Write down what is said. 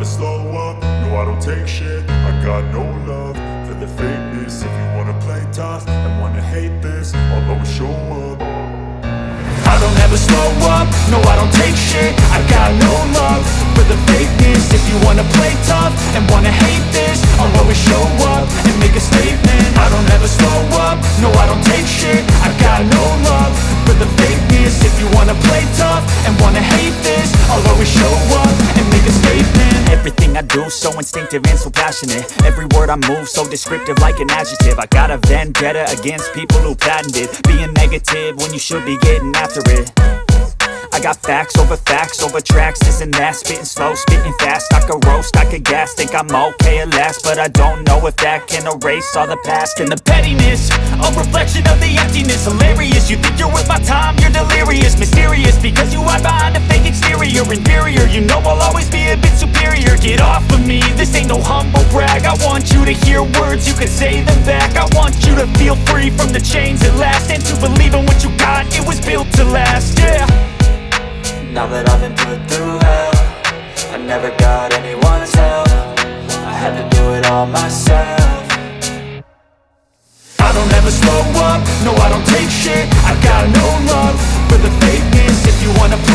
slow up, no I don't take shit. I got no love for the fakeness. If you wanna play tough and wanna hate this, I'll always show up. I don't ever slow up, no I don't take shit. I got no love for the fakeness. If you wanna play tough and wanna hate this, I'll always show up and make a statement. I don't ever slow up, no I don't take shit. I got no love for the fakeness. If you wanna play tough and wanna hate this, I'll always show up and make a statement. Everything I do so instinctive and so passionate. Every word I move so descriptive like an adjective. I got a vendetta against people who patented being negative when you should be getting after it. I got facts over tracks, this and that. Spitting slow, spitting fast, I could roast, I could gas. Think I'm okay at last, but I don't know if that can erase all the past. And the pettiness, a reflection of the emptiness. Hilarious, you think you're worth my time, you're delirious. Mysterious, because you hide behind a fake exterior. Inferior, you know I'll always be a bit superior. Get off of me, this ain't no humble brag. I want you to hear words, you can say them back. I want you to feel free from the chains at last, and to believe in what you got, it was built to last, yeah. Now that I've been put through hell, I never got anyone's help. I had to do it all myself. I don't ever slow up, no I don't take shit. I got no love for the fakeness. If you wanna play